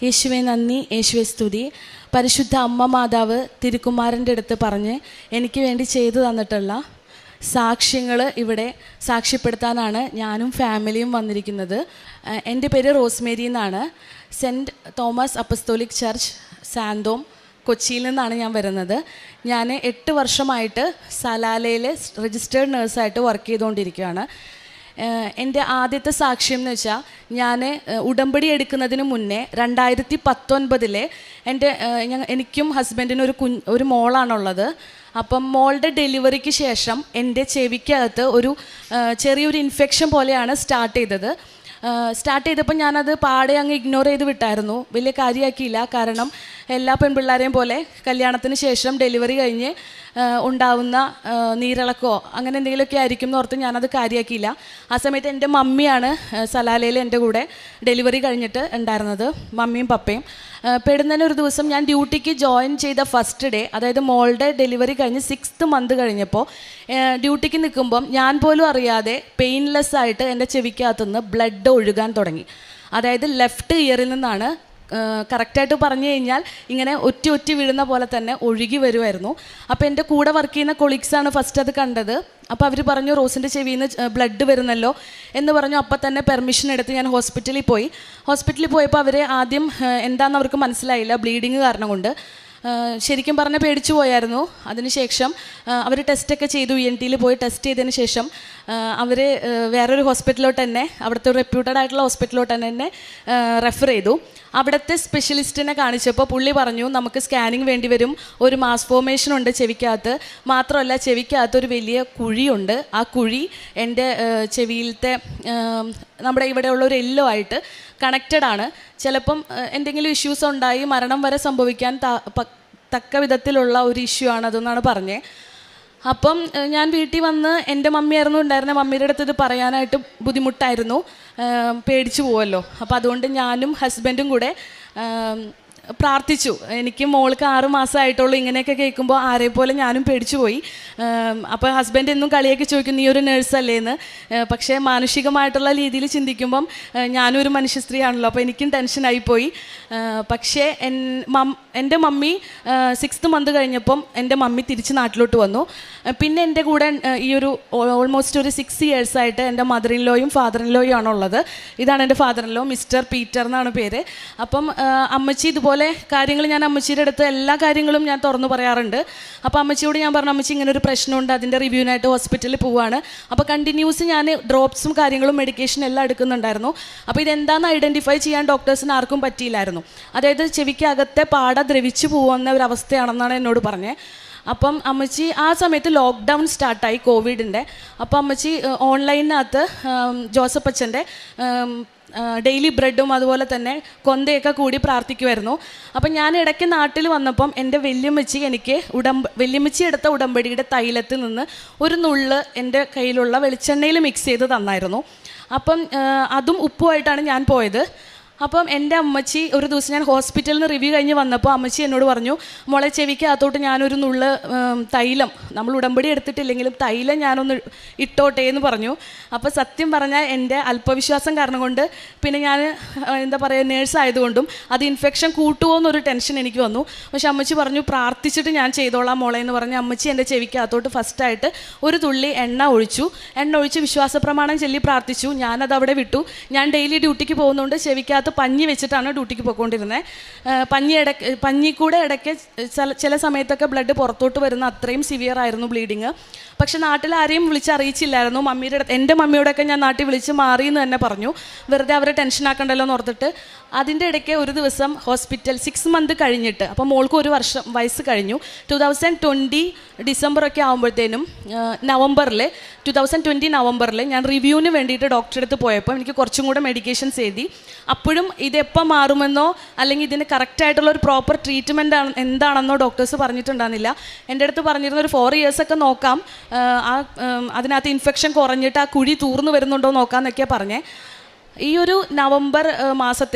യേശുവെ നന്ദി, യേശുവെ സ്തുതി. പരിശുദ്ധ അമ്മ മാതാവ് തിരുക്കുമാരൻ്റെ അടുത്ത് പറഞ്ഞ് എനിക്ക് വേണ്ടി ചെയ്തു തന്നിട്ടുള്ള സാക്ഷ്യങ്ങൾ ഇവിടെ സാക്ഷ്യപ്പെടുത്താനാണ് ഞാനും ഫാമിലിയും വന്നിരിക്കുന്നത്. എൻ്റെ പേര് റോസ്മേരി എന്നാണ്. Saint Thomas Apostolic Church Santhome കൊച്ചിയിൽ നിന്നാണ് ഞാൻ വരുന്നത്. ഞാൻ 8 വർഷമായിട്ട് സലാലയിൽ രജിസ്റ്റേർഡ് നേഴ്സായിട്ട് വർക്ക് ചെയ്തുകൊണ്ടിരിക്കുകയാണ്. എൻ്റെ ആദ്യത്തെ സാക്ഷ്യം എന്ന് വെച്ചാൽ ഞാൻ ഉടമ്പടി എടുക്കുന്നതിന് മുന്നേ 2019 എനിക്കും ഹസ്ബൻഡിനും ഒരു മോളാണുള്ളത്. അപ്പം മോളുടെ ഡെലിവറിക്ക് ശേഷം എൻ്റെ ചെവിക്കകത്ത് ചെറിയൊരു ഇൻഫെക്ഷൻ പോലെയാണ് സ്റ്റാർട്ട് ചെയ്തപ്പോൾ ഞാനത് പാടെ അങ്ങ് ഇഗ്നോർ ചെയ്ത് വിട്ടായിരുന്നു. വലിയ കാര്യമാക്കിയില്ല. കാരണം എല്ലാ പെൺപിള്ളേരെയും പോലെ കല്യാണത്തിന് ശേഷം ഡെലിവറി കഴിഞ്ഞ് ഉണ്ടാവുന്ന നീരിളക്കോ അങ്ങനെ എന്തെങ്കിലുമൊക്കെ ആയിരിക്കും എന്ന് ഓർത്ത് ഞാനത് കാര്യമാക്കിയില്ല. ആ സമയത്ത് എൻ്റെ മമ്മിയാണ് സലാലയിൽ എൻ്റെ കൂടെ ഡെലിവറി കഴിഞ്ഞിട്ട് ഉണ്ടായിരുന്നത്, മമ്മിയും പപ്പയും. പെടുന്നതിന് ഒരു ദിവസം ഞാൻ ഡ്യൂട്ടിക്ക് ജോയിൻ ചെയ്ത ഫസ്റ്റ് ഡേ, അതായത് മോളുടെ ഡെലിവറി കഴിഞ്ഞ് 6th month കഴിഞ്ഞപ്പോൾ ഡ്യൂട്ടിക്ക് നിൽക്കുമ്പം ഞാൻ പോലും അറിയാതെ പെയിൻലെസ് ആയിട്ട് എൻ്റെ ചെവിക്കകത്തുനിന്ന് ബ്ലഡ് ഒഴുകാൻ തുടങ്ങി. അതായത് ലെഫ്റ്റ് ഇയറിൽ നിന്നാണ്, കറക്റ്റായിട്ട് പറഞ്ഞു കഴിഞ്ഞാൽ ഇങ്ങനെ ഒറ്റി വീഴുന്ന പോലെ തന്നെ ഒഴുകി വരുമായിരുന്നു. അപ്പോൾ എൻ്റെ കൂടെ വർക്ക് ചെയ്യുന്ന കൊളീഗ്സാണ് ഫസ്റ്റ് അത് കണ്ടത്. അപ്പോൾ അവർ പറഞ്ഞു റോസിൻ്റെ ചെവിയിൽ നിന്ന് ബ്ലഡ് വരുന്നല്ലോ എന്ന് പറഞ്ഞു. അപ്പം തന്നെ പെർമിഷൻ എടുത്ത് ഞാൻ ഹോസ്പിറ്റലിൽ പോയപ്പോൾ അവർ ആദ്യം എന്താണെന്ന് അവർക്ക് മനസ്സിലായില്ല, ബ്ലീഡിങ് കാരണം കൊണ്ട്. ശരിക്കും പറഞ്ഞാൽ പേടിച്ചു പോയായിരുന്നു. അതിനുശേഷം അവർ ടെസ്റ്റൊക്കെ ചെയ്തു, ENT പോയി ടെസ്റ്റ് ചെയ്തതിന് ശേഷം അവർ വേറൊരു ഹോസ്പിറ്റലിലോട്ട് തന്നെ, അവിടുത്തെ ഒരു റെപ്യൂട്ടഡ് ആയിട്ടുള്ള ഹോസ്പിറ്റലിലോട്ട് തന്നെ റെഫർ ചെയ്തു. അവിടുത്തെ സ്പെഷ്യലിസ്റ്റിനെ കാണിച്ചപ്പോൾ പുള്ളി പറഞ്ഞു നമുക്ക് സ്കാനിങ് വേണ്ടി വരും, ഒരു മാസ് ഫോർമേഷൻ ഉണ്ട് ചെവിക്കകത്ത്, മാത്രമല്ല ചെവിക്കകത്ത് ഒരു വലിയ കുഴിയുണ്ട്. ആ കുഴി എൻ്റെ ചെവിയിലത്തെ നമ്മുടെ ഇവിടെയുള്ള ഒരു എല്ലോ ആയിട്ട് കണക്റ്റഡ് ആണ്. ചിലപ്പം എന്തെങ്കിലും ഇഷ്യൂസ് ഉണ്ടായി മരണം വരെ സംഭവിക്കാൻ തക്ക വിധത്തിലുള്ള ഒരു ഇഷ്യൂ ആണതെന്നാണ് പറഞ്ഞത്. അപ്പം ഞാൻ വീട്ടിൽ വന്ന് എൻ്റെ മമ്മിയായിരുന്നു ഉണ്ടായിരുന്നത്. മമ്മിയുടെ അടുത്ത് ഇത് പറയാനായിട്ട് ബുദ്ധിമുട്ടായിരുന്നു, പേടിച്ചു പോവല്ലോ. അപ്പോൾ അതുകൊണ്ട് ഞാനും ഹസ്ബൻഡും കൂടെ പ്രാർത്ഥിച്ചു. എനിക്ക് മോൾക്ക് 6 മാസമായിട്ടുള്ളൂ. ഇങ്ങനെയൊക്കെ കേൾക്കുമ്പോൾ ആരെ പോലെ ഞാനും പേടിച്ചു പോയി. അപ്പോൾ ഹസ്ബൻഡ് എന്നും കളിയൊക്കെ ചോദിക്കും നീ ഒരു നേഴ്സല്ലേ എന്ന്. പക്ഷേ മാനുഷികമായിട്ടുള്ള രീതിയിൽ ചിന്തിക്കുമ്പം ഞാനും ഒരു മനുഷ്യ സ്ത്രീയാണല്ലോ, അപ്പോൾ എനിക്കും ടെൻഷനായിപ്പോയി. പക്ഷേ എൻ്റെ മമ്മി 6th month കഴിഞ്ഞപ്പം എൻ്റെ മമ്മി തിരിച്ച് നാട്ടിലോട്ട് വന്നു. പിന്നെ എൻ്റെ കൂടെ ഈ ഒരു ഓൾമോസ്റ്റ് ഒരു 6 years ആയിട്ട് എൻ്റെ മദർ ഇൻ ലോയും ഫാദർ ഇൻ ലോയും ആണുള്ളത്. ഇതാണ് എൻ്റെ father in law, mister Peter എന്നാണ് പേര്. അപ്പം അമ്മച്ചി ഇതുപോലെ കാര്യങ്ങൾ, ഞാൻ അമ്മച്ചിയുടെ അടുത്ത് എല്ലാ കാര്യങ്ങളും ഞാൻ തുറന്നു പറയാറുണ്ട്. അപ്പോൾ അമ്മച്ചിയോട് ഞാൻ പറഞ്ഞു അമ്മച്ചി ഇങ്ങനെ ഒരു പ്രശ്നമുണ്ട്, അതിൻ്റെ റിവ്യൂവിനായിട്ട് ഹോസ്പിറ്റലിൽ പോവുകയാണ്. അപ്പോൾ കണ്ടിന്യൂസ് ഞാൻ ഡ്രോപ്സും കാര്യങ്ങളും മെഡിക്കേഷൻ എല്ലാം എടുക്കുന്നുണ്ടായിരുന്നു. അപ്പോൾ ഇതെന്താണെന്ന് ഐഡൻറ്റിഫൈ ചെയ്യാൻ ഡോക്ടേഴ്സിന് ആർക്കും പറ്റിയില്ലായിരുന്നു. അതായത് ചെവിക്കകത്തെ പാട ദ്രവിച്ചു പോകുന്ന ഒരവസ്ഥയാണെന്നാണ് എന്നോട് പറഞ്ഞത്. അപ്പം അമ്മച്ചി ആ സമയത്ത് ലോക്ക്ഡൗൺ സ്റ്റാർട്ടായി കോവിഡിൻ്റെ. അപ്പോൾ അമ്മച്ചി ഓൺലൈനകത്ത് ജോസഫ് അച്ഛൻ്റെ ഡെയിലി ബ്രെഡും അതുപോലെ തന്നെ കൊന്തയൊക്കെ കൂടി പ്രാർത്ഥിക്കുമായിരുന്നു. അപ്പം ഞാൻ ഇടയ്ക്ക് നാട്ടിൽ വന്നപ്പം എൻ്റെ വല്യമ്മച്ചി എടുത്ത ഉടമ്പടിയുടെ തൈലത്തിൽ നിന്ന് ഒരു നുള്ള് എൻ്റെ കയ്യിലുള്ള വെളിച്ചെണ്ണയിൽ മിക്സ് ചെയ്ത് തന്നായിരുന്നു. അപ്പം അതും ഉപ്പുമായിട്ടാണ് ഞാൻ പോയത്. അപ്പം എൻ്റെ അമ്മച്ചി ഒരു ദിവസം ഞാൻ ഹോസ്പിറ്റലിൽ നിന്ന് റിവ്യൂ കഴിഞ്ഞ് വന്നപ്പോൾ അമ്മച്ചി എന്നോട് പറഞ്ഞു മോളെ ചെവിക്കകത്തോട്ട് ഞാനൊരു നുള്ള് തൈലം, നമ്മൾ ഉടമ്പടി എടുത്തിട്ടില്ലെങ്കിലും തൈലം ഞാനൊന്ന് ഇട്ടോട്ടെ എന്ന് പറഞ്ഞു. അപ്പോൾ സത്യം പറഞ്ഞാൽ എൻ്റെ അല്പവിശ്വാസം കാരണം കൊണ്ട്, പിന്നെ ഞാൻ എന്താ പറയുക നേഴ്സ് ആയതുകൊണ്ടും അത് ഇൻഫെക്ഷൻ കൂട്ടുമോ എന്നൊരു ടെൻഷൻ എനിക്ക് വന്നു. പക്ഷെ അമ്മച്ചി പറഞ്ഞു പ്രാർത്ഥിച്ചിട്ട് ഞാൻ ചെയ്തോളാം മോളെ എന്ന് പറഞ്ഞ് അമ്മച്ചി എൻ്റെ ചെവിക്കകത്തോട്ട് ഫസ്റ്റായിട്ട് ഒരു തുള്ളി എണ്ണ ഒഴിച്ച് വിശ്വാസ പ്രമാണം ചൊല്ലി പ്രാർത്ഥിച്ചു. ഞാനത് അവിടെ വിട്ടു. ഞാൻ ഡെയിലി ഡ്യൂട്ടിക്ക് പോകുന്നതുകൊണ്ട് ചെവിക്കകത്ത് പഞ്ഞി വെച്ചിട്ടാണ് ഡ്യൂട്ടിക്ക് പോയിക്കൊണ്ടിരുന്നത്. പഞ്ഞി കൂടെ ഇടയ്ക്ക് ചില സമയത്തൊക്കെ ബ്ലഡ് പുറത്തോട്ട് വരുന്ന അത്രയും സിവിയർ ആയിരുന്നു ബ്ലീഡിങ്. പക്ഷെ നാട്ടിൽ ആരെയും വിളിച്ചറിയിച്ചില്ലായിരുന്നു. എൻ്റെ മമ്മിയോടൊക്കെ ഞാൻ നാട്ടിൽ വിളിച്ച് മാറിയെന്ന് തന്നെ പറഞ്ഞു, വെറുതെ അവരെ ടെൻഷനാക്കണ്ടല്ലോ എന്ന് ഓർത്തിട്ട്. അതിൻ്റെ ഇടയ്ക്ക് ഒരു ദിവസം ഹോസ്പിറ്റൽ 6 month കഴിഞ്ഞിട്ട്, അപ്പോൾ മോൾക്ക് 1 വർഷം വയസ്സ് കഴിഞ്ഞു. 2020 ഡിസംബറൊക്കെ ആകുമ്പോഴത്തേനും 2020 നവംബറിൽ ഞാൻ റിവ്യൂവിന് വേണ്ടിയിട്ട് ഡോക്ടറെ അടുത്ത് പോയപ്പോൾ എനിക്ക് കുറച്ചും കൂടെ മെഡിക്കേഷൻസ് എഴുതി. അപ്പോഴും ഇതെപ്പോൾ മാറുമെന്നോ അല്ലെങ്കിൽ ഇതിന് കറക്റ്റായിട്ടുള്ള ഒരു പ്രോപ്പർ ട്രീറ്റ്മെൻറ്റ് എന്താണെന്നോ ഡോക്ടേഴ്സ് പറഞ്ഞിട്ടുണ്ടായിരുന്നില്ല. എൻ്റെ അടുത്ത് പറഞ്ഞിരുന്ന ഒരു 4 years ഒക്കെ നോക്കാം, അതിനകത്ത് ഇൻഫെക്ഷൻ കുറഞ്ഞിട്ട് ആ കുഴി തൂർന്നു വരുന്നുണ്ടോ നോക്കാമെന്നൊക്കെയാണ് പറഞ്ഞത്. ഈ ഒരു നവംബർ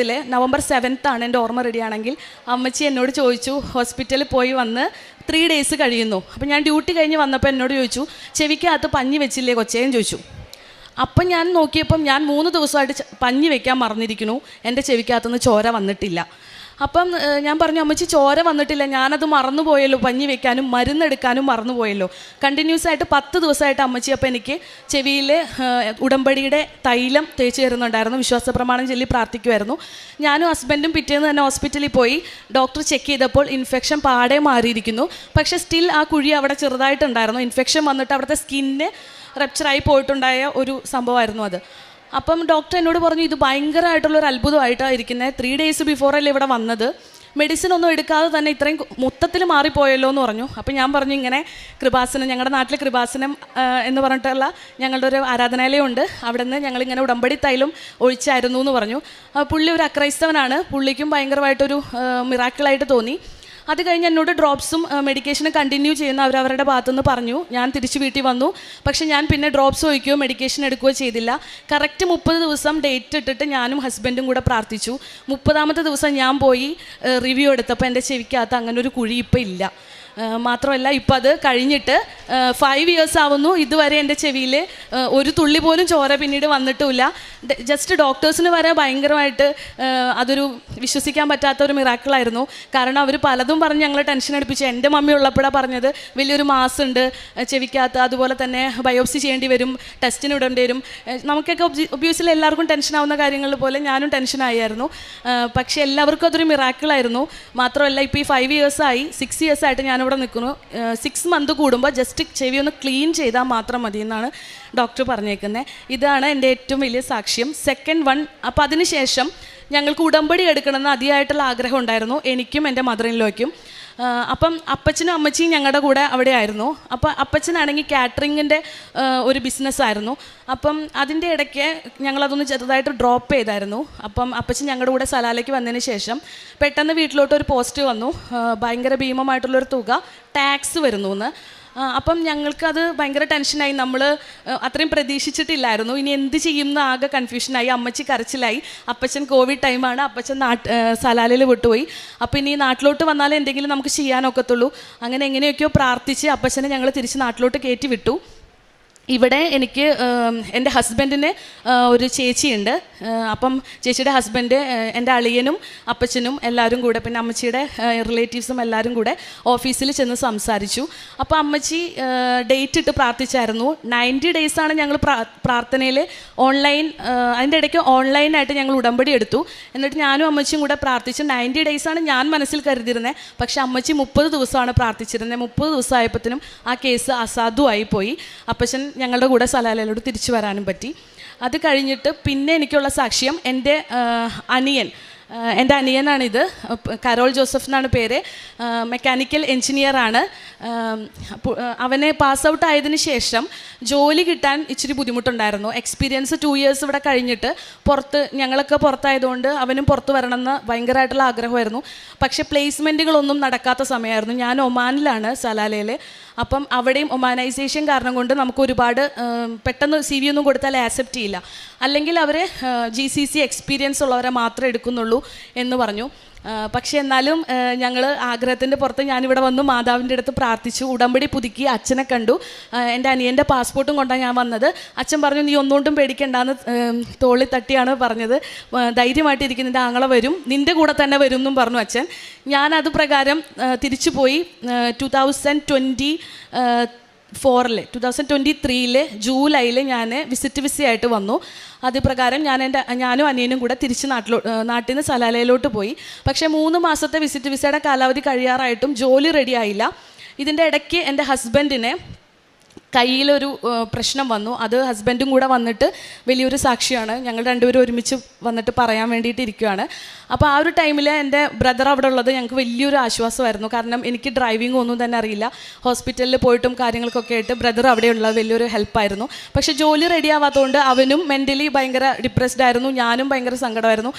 7th എൻ്റെ ഓർമ്മ റെഡിയാണെങ്കിൽ അമ്മച്ചി എന്നോട് ചോദിച്ചു, ഹോസ്പിറ്റലിൽ പോയി വന്ന് 3 days കഴിയുന്നു. അപ്പോൾ ഞാൻ ഡ്യൂട്ടി കഴിഞ്ഞ് വന്നപ്പോൾ എന്നോട് ചോദിച്ചു ചെവിക്കകത്ത് പഞ്ഞി വെച്ചില്ലേ കൊച്ചേന്ന് ചോദിച്ചു. അപ്പം ഞാൻ നോക്കിയപ്പം ഞാൻ 3 ദിവസമായിട്ട് പഞ്ഞി വെക്കാൻ മറന്നിരിക്കുന്നു, എൻ്റെ ചെവിക്കകത്തുനിന്ന് ചോര വന്നിട്ടില്ല. അപ്പം ഞാൻ പറഞ്ഞു, അമ്മച്ചി ചോര വന്നിട്ടില്ല, ഞാനത് മറന്നുപോയല്ലോ, പഞ്ഞി വെക്കാനും മരുന്നെടുക്കാനും മറന്നുപോയല്ലോ. കണ്ടിന്യൂസ് ആയിട്ട് 10 ദിവസമായിട്ട് അമ്മച്ചി അപ്പം എനിക്ക് ചെവിയിൽ ഉടമ്പടിയുടെ തൈലം തേച്ച് തരുന്നുണ്ടായിരുന്നു. വിശ്വാസ പ്രമാണം ചൊല്ലി പ്രാർത്ഥിക്കുമായിരുന്നു. ഞാനും ഹസ്ബൻഡും പിറ്റേന്ന് തന്നെ ഹോസ്പിറ്റലിൽ പോയി. ഡോക്ടർ ചെക്ക് ചെയ്തപ്പോൾ ഇൻഫെക്ഷൻ പാടെ മാറിയിരിക്കുന്നു. പക്ഷേ സ്റ്റിൽ ആ കുഴി അവിടെ ചെറുതായിട്ടുണ്ടായിരുന്നു. ഇൻഫെക്ഷൻ വന്നിട്ട് അവിടുത്തെ സ്കിന്ന് റപ്ചറായി പോയിട്ടുണ്ടായ ഒരു സംഭവമായിരുന്നു അത്. അപ്പം ഡോക്ടർ എന്നോട് പറഞ്ഞു, ഇത് ഭയങ്കരമായിട്ടുള്ളൊരു അത്ഭുതമായിട്ടാണ് ഇരിക്കുന്നത്. 3 days ബിഫോറല്ലേ ഇവിടെ വന്നത്, മെഡിസിൻ ഒന്നും എടുക്കാതെ തന്നെ ഇത്രയും മൊത്തത്തിൽ മാറിപ്പോയല്ലോ എന്ന് പറഞ്ഞു. അപ്പം ഞാൻ പറഞ്ഞു, ഇങ്ങനെ കൃപാസനം, ഞങ്ങളുടെ നാട്ടിൽ കൃപാസനം എന്ന് പറഞ്ഞിട്ടുള്ള ഞങ്ങളുടെ ഒരു ആരാധനാലയമുണ്ട്, അവിടെ നിന്ന് ഞങ്ങളിങ്ങനെ ഉടമ്പടി തൈലം ഒഴിച്ചായിരുന്നു എന്ന് പറഞ്ഞു. പുള്ളി ഒരു അക്രൈസ്തവനാണ്, പുള്ളിക്കും ഭയങ്കരമായിട്ടൊരു മിറാക്കിളായിട്ട് തോന്നി. അത് കഴിഞ്ഞ് എന്നോട് ഡ്രോപ്സും മെഡിക്കേഷനും കണ്ടിന്യൂ ചെയ്യുന്ന അവരവരുടെ ഭാഗത്തുനിന്ന് പറഞ്ഞു. ഞാൻ തിരിച്ച് വീട്ടിൽ വന്നു. പക്ഷേ ഞാൻ പിന്നെ ഡ്രോപ്സ് ഒഴിക്കുകയോ മെഡിക്കേഷൻ എടുക്കുകയോ ചെയ്തില്ല. കറക്റ്റ് 30 ദിവസം ഡേറ്റ് ഇട്ടിട്ട് ഞാനും ഹസ്ബൻഡും കൂടെ പ്രാർത്ഥിച്ചു. 30ാമത്തെ ദിവസം ഞാൻ പോയി റിവ്യൂ എടുത്തപ്പോൾ എൻ്റെ ചെവിക്കകത്ത് അങ്ങനെ ഒരു കുഴി ഇപ്പം ഇല്ല. മാത്രമല്ല ഇപ്പം അത് കഴിഞ്ഞിട്ട് 5 years ആവുന്നു. ഇതുവരെ എൻ്റെ ചെവിയിൽ ഒരു തുള്ളി പോലും ചോര പിന്നീട് വന്നിട്ടുമില്ല. ജസ്റ്റ് ഡോക്ടേഴ്സിന് വരെ ഭയങ്കരമായിട്ട് അതൊരു വിശ്വസിക്കാൻ പറ്റാത്തൊരു മിറാക്കിളായിരുന്നു. കാരണം അവർ പലതും പറഞ്ഞ് ഞങ്ങളെ ടെൻഷൻ അടുപ്പിച്ചു. എൻ്റെ മമ്മി ഉള്ളപ്പോഴാണ് പറഞ്ഞത് വലിയൊരു മാസുണ്ട് ചെവിക്കകത്ത്, അതുപോലെ തന്നെ ബയോപ്സി ചെയ്യേണ്ടി വരും, ടെസ്റ്റിന് ഇടേണ്ടി വരും. നമുക്കൊക്കെ ഒബ്വിയസ്ലി എല്ലാവർക്കും ടെൻഷനാവുന്ന കാര്യങ്ങൾ പോലെ ഞാനും ടെൻഷനായിരുന്നു. പക്ഷേ എല്ലാവർക്കും അതൊരു മിറാക്കിളായിരുന്നു. മാത്രമല്ല ഇപ്പോൾ ഈ 5 years ആയി, 6 years ആയിട്ട് ഞാനിവിടെ നിൽക്കുന്നു. 6 months കൂടുമ്പോൾ ജസ്റ്റ് ചെവി ഒന്ന് ക്ലീൻ ചെയ്താൽ മാത്രം മതി എന്നാണ് ഡോക്ടർ പറഞ്ഞേക്കുന്നത്. ഇതാണ് എൻ്റെ ഏറ്റവും വലിയ സാക്ഷ്യം. സെക്കൻഡ് വൺ, അപ്പോൾ അതിനുശേഷം ഞങ്ങൾക്ക് ഉടമ്പടി എടുക്കണമെന്ന് അതിയായിട്ടുള്ള ആഗ്രഹം ഉണ്ടായിരുന്നു, എനിക്കും എൻ്റെ മദറിൻലോയ്ക്കും. അപ്പം അപ്പച്ചനും അമ്മച്ചിയും ഞങ്ങളുടെ കൂടെ അവിടെ ആയിരുന്നു. അപ്പോൾ അപ്പച്ചനാണെങ്കിൽ കാറ്ററിങ്ങിൻ്റെ ഒരു ബിസിനസ്സായിരുന്നു. അപ്പം അതിൻ്റെ ഇടയ്ക്ക് ഞങ്ങളതൊന്ന് ചെറുതായിട്ട് ഡ്രോപ്പ് ചെയ്തായിരുന്നു. അപ്പം അപ്പച്ചൻ ഞങ്ങളുടെ കൂടെ സലാലയ്ക്ക് വന്നതിന് ശേഷം പെട്ടെന്ന് വീട്ടിലോട്ട് ഒരു പോസ്റ്റ് വന്നു, ഭയങ്കര ഭീമമായിട്ടുള്ളൊരു തുക ടാക്സ് വരുന്നു എന്ന്. അപ്പം ഞങ്ങൾക്കത് ഭയങ്കര ടെൻഷനായി. നമ്മൾ അത്രയും പ്രതീക്ഷിച്ചിട്ടില്ലായിരുന്നു. ഇനി എന്ത് ചെയ്യുമെന്ന് ആകെ കൺഫ്യൂഷനായി. അമ്മച്ചി കരച്ചിലായി. അപ്പച്ചൻ കോവിഡ് ടൈമാണ്, അപ്പച്ചൻ സലാലയിൽ വിട്ടുപോയി. അപ്പം ഇനി നാട്ടിലോട്ട് വന്നാലേ എന്തെങ്കിലും നമുക്ക് ചെയ്യാനൊക്കത്തുള്ളൂ. അങ്ങനെ എങ്ങനെയൊക്കെയോ പ്രാർത്ഥിച്ച് അപ്പച്ചനെ ഞങ്ങൾ തിരിച്ച് നാട്ടിലോട്ട് കയറ്റി വിട്ടു. ഇവിടെ എനിക്ക് എൻ്റെ ഹസ്ബൻഡിന് ഒരു ചേച്ചിയുണ്ട്. അപ്പം ചേച്ചിയുടെ ഹസ്ബൻഡ് എൻ്റെ അളിയനും അപ്പച്ചനും എല്ലാവരും കൂടെ, പിന്നെ അമ്മച്ചിയുടെ റിലേറ്റീവ്സും എല്ലാവരും കൂടെ ഓഫീസിൽ ചെന്ന് സംസാരിച്ചു. അപ്പോൾ അമ്മച്ചി ഡേറ്റ് ഇട്ട് പ്രാർത്ഥിച്ചായിരുന്നു. 90 days ഞങ്ങൾ പ്രാർത്ഥനയിൽ ഓൺലൈൻ, അതിൻ്റെ ഇടയ്ക്ക് ഓൺലൈനായിട്ട് ഞങ്ങൾ ഉടമ്പടി എടുത്തു. എന്നിട്ട് ഞാനും അമ്മച്ചിയും കൂടെ പ്രാർത്ഥിച്ചു. 90 days ഞാൻ മനസ്സിൽ കരുതിയിരുന്നത്. പക്ഷേ അമ്മച്ചി 30 ദിവസമാണ് പ്രാർത്ഥിച്ചിരുന്നത്. 30 ദിവസമായപ്പോഴത്തേനും ആ കേസ് അസാധുവായി പോയി. അപ്പച്ചൻ ഞങ്ങളുടെ കൂടെ സലാലയിലോട്ട് തിരിച്ചു വരാനും പറ്റി. അത് കഴിഞ്ഞിട്ട് പിന്നെ എനിക്കുള്ള സാക്ഷ്യം, എൻ്റെ അനിയനാണിത്. കരോൾ ജോസഫ് എന്നാണ് പേര്. മെക്കാനിക്കൽ എൻജിനീയറാണ്. അവനെ പാസ് ഔട്ട് ആയതിനു ശേഷം ജോലി കിട്ടാൻ ഇച്ചിരി ബുദ്ധിമുട്ടുണ്ടായിരുന്നു. എക്സ്പീരിയൻസ് 2 years ഇവിടെ കഴിഞ്ഞിട്ട് ഞങ്ങളൊക്കെ പുറത്തായതുകൊണ്ട് അവനും പുറത്ത് വരണമെന്ന് ഭയങ്കരമായിട്ടുള്ള ആഗ്രഹമായിരുന്നു. പക്ഷേ പ്ലേസ്മെൻറ്റുകളൊന്നും നടക്കാത്ത സമയമായിരുന്നു. ഞാൻ ഒമാനിലാണ്, സലാലയിൽ. അപ്പം അവിടെയും ഒമാനൈസേഷൻ കാരണം കൊണ്ട് നമുക്ക് ഒരുപാട് പെട്ടെന്ന് CV ഒന്നും കൊടുത്താൽ ആക്സെപ്റ്റ് ചെയ്യില്ല. അല്ലെങ്കിൽ അവർ GCC എക്സ്പീരിയൻസ് ഉള്ളവരെ മാത്രമേ എടുക്കുന്നുള്ളൂ എന്ന് പറഞ്ഞു. പക്ഷേ എന്നാലും ഞങ്ങൾ ആഗ്രഹത്തിൻ്റെ പുറത്ത് ഞാനിവിടെ വന്നു മാതാവിൻ്റെ അടുത്ത് പ്രാർത്ഥിച്ചു, ഉടമ്പടി പുതുക്കി അച്ഛനെ കണ്ടു. എൻ്റെ അനിയൻ്റെ പാസ്പോർട്ടും കൊണ്ടാണ് ഞാൻ വന്നത്. അച്ഛൻ പറഞ്ഞു, നീ ഒന്നുകൊണ്ടും പേടിക്കണ്ടെന്ന് തോളിൽ തട്ടിയാണ് പറഞ്ഞത്. ധൈര്യമായിട്ടിരിക്കും, നിൻ്റെ ആങ്ങളെ വരും, നിൻ്റെ കൂടെ തന്നെ വരും എന്നും പറഞ്ഞു അച്ഛൻ. ഞാനത് പ്രകാരം തിരിച്ചു പോയി. 2023 ജൂലൈയിൽ ഞാൻ വിസിറ്റ് വിസയായിട്ട് വന്നു. അത് പ്രകാരം ഞാനും അനിയനും കൂടെ തിരിച്ച് നാട്ടിൽ നിന്ന് സലാലയിലോട്ട് പോയി. പക്ഷേ 3 മാസത്തെ വിസിറ്റ് വിസയുടെ കാലാവധി കഴിയാറായിട്ടും ജോലി റെഡി ആയില്ല. ഇതിൻ്റെ ഇടയ്ക്ക് എൻ്റെ ഹസ്ബൻഡിനെ കയ്യിലൊരു പ്രശ്നം വന്നു. അത് ഹസ്ബൻഡും കൂടെ വന്നിട്ട് വലിയൊരു സാക്ഷിയാണ്. ഞങ്ങൾ രണ്ടുപേരും ഒരുമിച്ച് വന്നിട്ട് പറയാൻ വേണ്ടിയിട്ട് ഇരിക്കുകയാണ്. അപ്പോൾ ആ ഒരു ടൈമിൽ എൻ്റെ ബ്രദർ അവിടെ ഉള്ളത് ഞങ്ങൾക്ക് വലിയൊരു ആശ്വാസമായിരുന്നു. കാരണം എനിക്ക് ഡ്രൈവിംഗ് ഒന്നും തന്നെ അറിയില്ല. ഹോസ്പിറ്റലിൽ പോയിട്ടും കാര്യങ്ങൾക്കൊക്കെ ആയിട്ട് ബ്രദർ അവിടെയുള്ളത് വലിയൊരു ഹെൽപ്പായിരുന്നു. പക്ഷേ ജോലി റെഡി ആവാത്തതുകൊണ്ട് അവനും മെൻ്റലി ഭയങ്കര ഡിപ്രസ്ഡ് ആയിരുന്നു. ഞാനും ഭയങ്കര സങ്കടമായിരുന്നു.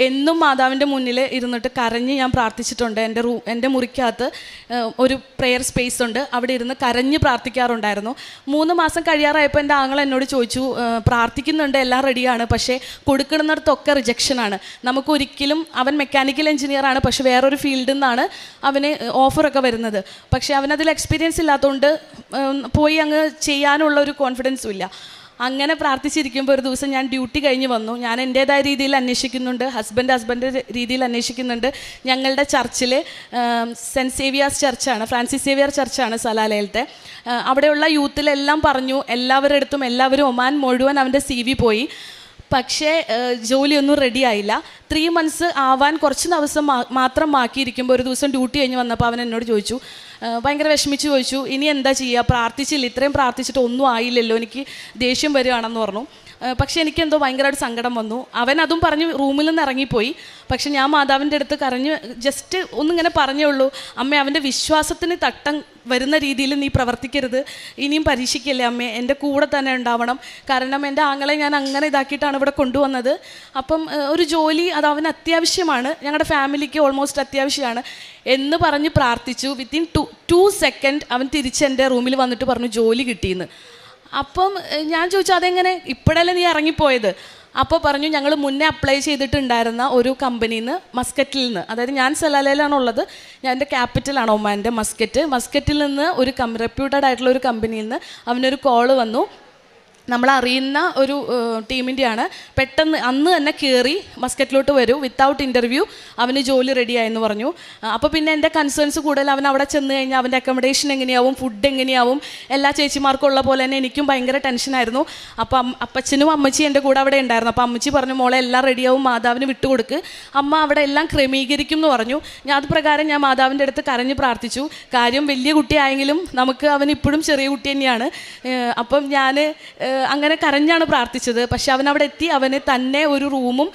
എന്നും മാതാവിൻ്റെ മുന്നിൽ ഇരുന്നിട്ട് കരഞ്ഞ് ഞാൻ പ്രാർത്ഥിച്ചിട്ടുണ്ട്. എൻ്റെ മുറിക്കകത്ത് ഒരു പ്രെയർ സ്പേസ് ഉണ്ട്, അവിടെ ഇരുന്ന് കരഞ്ഞ് പ്രാർത്ഥിക്കാറുണ്ടായിരുന്നു. 3 മാസം കഴിയാറായപ്പോൾ എൻ്റെ ആങ്ങൾ എന്നോട് ചോദിച്ചു, പ്രാർത്ഥിക്കുന്നുണ്ട്, എല്ലാം റെഡിയാണ്, പക്ഷേ കൊടുക്കുന്നിടത്തൊക്കെ റിജക്ഷനാണ്. നമുക്കൊരിക്കലും, അവൻ മെക്കാനിക്കൽ എഞ്ചിനീയറാണ്, പക്ഷേ വേറൊരു ഫീൽഡിൽ നിന്നാണ് അവന് ഓഫറൊക്കെ വരുന്നത്. പക്ഷേ അവനതിൽ എക്സ്പീരിയൻസ് ഇല്ലാത്തതുകൊണ്ട് പോയി അങ്ങ് ചെയ്യാനുള്ള ഒരു കോൺഫിഡൻസും ഇല്ല. അങ്ങനെ പ്രാർത്ഥിച്ചിരിക്കുമ്പോൾ ഒരു ദിവസം ഞാൻ ഡ്യൂട്ടി കഴിഞ്ഞ് വന്നു. ഞാൻ എൻ്റേതായ രീതിയിൽ അന്വേഷിക്കുന്നുണ്ട്, ഹസ്ബൻഡ് രീതിയിൽ അന്വേഷിക്കുന്നുണ്ട്. ഞങ്ങളുടെ ചർച്ചിൽ സെൻറ്റ് സേവിയേഴ്സ് ചർച്ചാണ്, ഫ്രാൻസിസ് സേവിയർ ചർച്ചാണ് സലാലയിലത്തെ. അവിടെയുള്ള യൂത്തിലെല്ലാം പറഞ്ഞു, എല്ലാവരും ഒമാൻ മുഴുവൻ അവൻ്റെ CV പോയി. പക്ഷേ ജോലിയൊന്നും റെഡി ആയില്ല. 3 months ആവാൻ കുറച്ച് ദിവസം മാത്രം ബാക്കിയിരിക്കുമ്പോൾ ഒരു ദിവസം ഡ്യൂട്ടി കഴിഞ്ഞ് വന്നപ്പോൾ അവൻ എന്നോട് ചോദിച്ചു, ഭയങ്കര വിഷമിച്ച് ചോദിച്ചു, ഇനി എന്താ ചെയ്യുക, പ്രാർത്ഥിച്ചില്ല, ഇത്രയും പ്രാർത്ഥിച്ചിട്ട് ഒന്നും ആയില്ലല്ലോ, എനിക്ക് ദേഷ്യം വരികയാണെന്ന് പറഞ്ഞു. പക്ഷേ എനിക്കെന്തോ ഭയങ്കരമായിട്ട് സങ്കടം വന്നു. അവൻ അതും പറഞ്ഞ് റൂമിൽ നിന്ന് ഇറങ്ങിപ്പോയി. പക്ഷെ ഞാൻ മാതാവിൻ്റെ അടുത്ത് കരഞ്ഞ് ജസ്റ്റ് ഒന്നിങ്ങനെ പറഞ്ഞേ ഉള്ളൂ, അമ്മേ അവൻ്റെ വിശ്വാസത്തിന് തട്ടം വരുന്ന രീതിയിൽ നീ പ്രവർത്തിക്കരുത്, ഇനിയും പരീക്ഷിക്കല്ലേ അമ്മേ, എൻ്റെ കൂടെ തന്നെ ഉണ്ടാവണം. കാരണം എൻ്റെ ആങ്ങളെ ഞാൻ അങ്ങനെ ഇതാക്കിയിട്ടാണ് ഇവിടെ കൊണ്ടുവന്നത്. അപ്പം ഒരു ജോലി അത് അവന് അത്യാവശ്യമാണ്, ഞങ്ങളുടെ ഫാമിലിക്ക് ഓൾമോസ്റ്റ് അത്യാവശ്യമാണ് എന്ന് പറഞ്ഞ് പ്രാർത്ഥിച്ചു. വിത്തിൻ 2 seconds അവൻ തിരിച്ച് എൻ്റെ റൂമിൽ വന്നിട്ട് പറഞ്ഞു ജോലി കിട്ടിയെന്ന്. അപ്പം ഞാൻ ചോദിച്ചു അതെങ്ങനെ, ഇപ്പോഴല്ലേ നീ ഇറങ്ങിപ്പോയത്? അപ്പോൾ പറഞ്ഞു ഞങ്ങൾ മുന്നേ അപ്ലൈ ചെയ്തിട്ടുണ്ടായിരുന്ന ഒരു കമ്പനിയിൽ നിന്ന്, മസ്കറ്റിൽ നിന്ന്, അതായത് ഞാൻ സലാലയിലാണുള്ളത്, ഞാൻ എൻ്റെ ക്യാപിറ്റലാണ് ഒമാൻ്റെ മസ്കറ്റിൽ നിന്ന് ഒരു റെപ്യൂട്ടഡ് ആയിട്ടുള്ള ഒരു കമ്പനിയിൽ നിന്ന് അവനൊരു കോള് വന്നു. നമ്മളറിയുന്ന ഒരു ടീമിൻ്റെയാണ്. പെട്ടെന്ന് അന്ന് തന്നെ കയറി മസ്കറ്റിലോട്ട് വരൂ, വിത്തൗട്ട് ഇൻ്റർവ്യൂ അവന് ജോലി റെഡിയായെന്ന് പറഞ്ഞു. അപ്പോൾ പിന്നെ എൻ്റെ കൺസേൺസ് കൂടുതൽ, അവൻ അവിടെ ചെന്ന് കഴിഞ്ഞാൽ അവൻ്റെ അക്കോമഡേഷൻ എങ്ങനെയാവും, ഫുഡ് എങ്ങനെയാവും, എല്ലാ ചേച്ചിമാർക്കുള്ള പോലെ തന്നെ എനിക്കും ഭയങ്കര ടെൻഷനായിരുന്നു. അപ്പം അപ്പച്ചനും അമ്മച്ചിയും എൻ്റെ കൂടെ അവിടെ ഉണ്ടായിരുന്നു. അപ്പോൾ അമ്മച്ചി പറഞ്ഞു മോളെ എല്ലാം റെഡിയാവും, മാതാവിന് വിട്ടുകൊടുക്ക്, അമ്മ അവിടെ എല്ലാം ക്രമീകരിക്കും എന്ന് പറഞ്ഞു. അത് പ്രകാരം ഞാൻ മാതാവിൻ്റെ അടുത്ത് കരഞ്ഞ് പ്രാർത്ഥിച്ചു. കാര്യം വലിയ കുട്ടിയായെങ്കിലും നമുക്ക് അവൻ ഇപ്പോഴും ചെറിയ കുട്ടി തന്നെയാണ്. അപ്പം ഞാൻ അങ്ങനെ കരഞ്ഞാണ് പ്രാർത്ഥിച്ചത്. പക്ഷെ അവൻ അവിടെ എത്തി, അവന് തന്നെ ഒരു റൂമും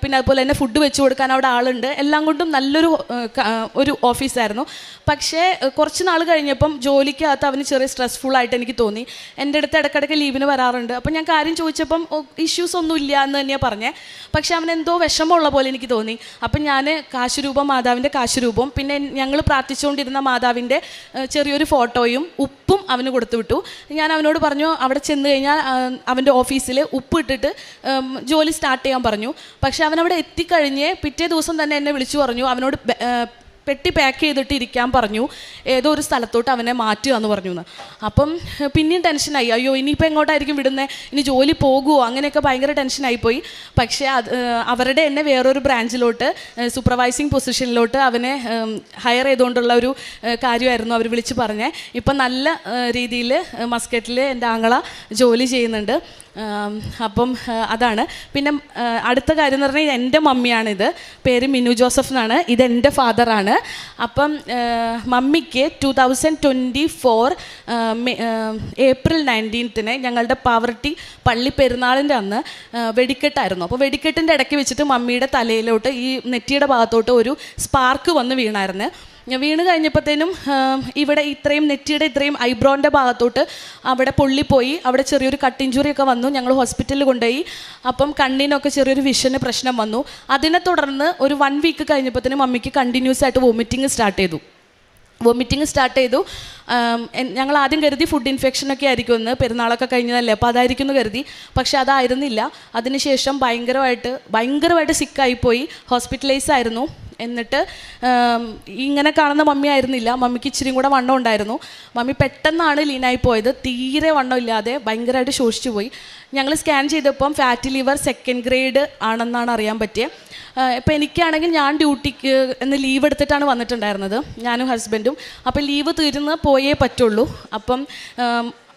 പിന്നെ അതുപോലെ തന്നെ ഫുഡ് വെച്ച് കൊടുക്കാൻ അവിടെ ആളുണ്ട്, എല്ലാം കൊണ്ടും നല്ലൊരു ഓഫീസായിരുന്നു. പക്ഷേ കുറച്ച് നാൾ കഴിഞ്ഞപ്പം ജോലിക്കകത്ത് അവന് ചെറിയ സ്ട്രെസ്ഫുള്ളായിട്ട് എനിക്ക് തോന്നി. എൻ്റെ അടുത്ത് ഇടയ്ക്കിടയ്ക്ക് ലീവിന് വരാറുണ്ട്. അപ്പം ഞാൻ കാര്യം ചോദിച്ചപ്പം ഇഷ്യൂസ് ഒന്നും ഇല്ല എന്ന് തന്നെയാണ് പറഞ്ഞത്. പക്ഷെ അവൻ എന്തോ വിഷമമുള്ള പോലെ എനിക്ക് തോന്നി. അപ്പം ഞാൻ മാതാവിൻ്റെ കാശുരൂപം, പിന്നെ ഞങ്ങൾ പ്രാർത്ഥിച്ചുകൊണ്ടിരുന്ന മാതാവിൻ്റെ ചെറിയൊരു ഫോട്ടോയും ഉപ്പും അവന് കൊടുത്തു വിട്ടു. ഞാൻ അവനോട് പറഞ്ഞു അവിടെ ചെന്ന് കഴിഞ്ഞാൽ അവൻ്റെ ഓഫീസിൽ ഉപ്പ് ഇട്ടിട്ട് ജോലി സ്റ്റാർട്ട് ചെയ്യാൻ പറഞ്ഞു. പക്ഷെ അവനവിടെ എത്തിക്കഴിഞ്ഞ് പിറ്റേ ദിവസം തന്നെ എന്നെ വിളിച്ചു പറഞ്ഞു, അവനോട് പെട്ടി പാക്ക് ചെയ്തിട്ട് ഇരിക്കാൻ പറഞ്ഞു, ഏതോ ഒരു സ്ഥലത്തോട്ട് അവനെ മാറ്റുക എന്ന് പറഞ്ഞു എന്ന്. അപ്പം പിന്നെയും ടെൻഷനായി, അയ്യോ ഇനിയിപ്പോൾ എങ്ങോട്ടായിരിക്കും വിടുന്നത്, ഇനി ജോലി പോകുമോ, അങ്ങനെയൊക്കെ ഭയങ്കര ടെൻഷനായിപ്പോയി. പക്ഷേ അവരുടെ എന്നെ വേറൊരു ബ്രാഞ്ചിലോട്ട് സൂപ്പർവൈസിങ് പൊസിഷനിലോട്ട് അവനെ ഹയർ ചെയ്തുകൊണ്ടുള്ള ഒരു കാര്യമായിരുന്നു അവർ വിളിച്ച് പറഞ്ഞത്. ഇപ്പം നല്ല രീതിയിൽ മസ്കറ്റിൽ എൻ്റെ ആങ്ങള ജോലി ചെയ്യുന്നുണ്ട്. അപ്പം അതാണ്. പിന്നെ അടുത്ത കാര്യം എന്ന് പറഞ്ഞാൽ എൻ്റെ മമ്മിയാണിത്, പേര് മിനു ജോസഫ് എന്നാണ്, ഇതെൻ്റെ ഫാദറാണ്. അപ്പം മമ്മിക്ക് 2024 April 19 ഞങ്ങളുടെ പാവർട്ടി പള്ളി പെരുന്നാളിൻ്റെ അന്ന് വെടിക്കെട്ടായിരുന്നു. അപ്പോൾ വെടിക്കെട്ടിൻ്റെ ഇടയ്ക്ക് വെച്ചിട്ട് മമ്മിയുടെ തലയിലോട്ട് ഈ നെറ്റിയുടെ ഭാഗത്തോട്ട് ഒരു സ്പാർക്ക് വന്ന് വീണായിരുന്നു. വീണ് കഴിഞ്ഞപ്പോഴത്തേനും ഇവിടെ ഇത്രയും നെറ്റിയുടെ ഇത്രയും ഐബ്രോൻ്റെ ഭാഗത്തോട്ട് അവിടെ പൊള്ളിപ്പോയി, അവിടെ ചെറിയൊരു കട്ട് ഇഞ്ചുറിയൊക്കെ വന്നു. ഞങ്ങൾ ഹോസ്പിറ്റലിൽ കൊണ്ടുപോയി. അപ്പം കണ്ണിനൊക്കെ ചെറിയൊരു വിഷന് പ്രശ്നം വന്നു. അതിനെ തുടർന്ന് ഒരു 1 week കഴിഞ്ഞപ്പോഴത്തേനും മമ്മിക്ക് കണ്ടിന്യൂസ് ആയിട്ട് വോമിറ്റിങ് സ്റ്റാർട്ട് ചെയ്തു. ഞങ്ങൾ ആദ്യം കരുതി ഫുഡ് ഇൻഫെക്ഷനൊക്കെ ആയിരിക്കുമെന്ന്, പെരുന്നാളൊക്കെ കഴിഞ്ഞതല്ലേ അപ്പോൾ അതായിരിക്കുമെന്ന് കരുതി. പക്ഷെ അതായിരുന്നില്ല. അതിനുശേഷം ഭയങ്കരമായിട്ട് സിക്കായിപ്പോയി, ഹോസ്പിറ്റലൈസ് ആയിരുന്നു. എന്നിട്ട് ഇങ്ങനെ കാണുന്ന മമ്മി ആയിരുന്നില്ല, മമ്മിക്ക് ഇച്ചിരി കൂടെ വണ്ണം ഉണ്ടായിരുന്നു. മമ്മി പെട്ടെന്നാണ് ലീനായി പോയത്, തീരെ വണ്ണം ഇല്ലാതെ ഭയങ്കരമായിട്ട് ശോഷിച്ചു പോയി. ഞങ്ങൾ സ്കാൻ ചെയ്തപ്പം ഫാറ്റി ലിവർ 2nd grade ആണെന്നാണ് അറിയാൻ പറ്റിയത്. ഇപ്പം എനിക്കാണെങ്കിൽ ഞാൻ ഡ്യൂട്ടിക്ക് എന്ന് ലീവ് എടുത്തിട്ടാണ് വന്നിട്ടുണ്ടായിരുന്നത്, ഞാനും ഹസ്ബൻഡും. അപ്പം ലീവ് തീരുന്ന് പോയേ പറ്റുള്ളൂ. അപ്പം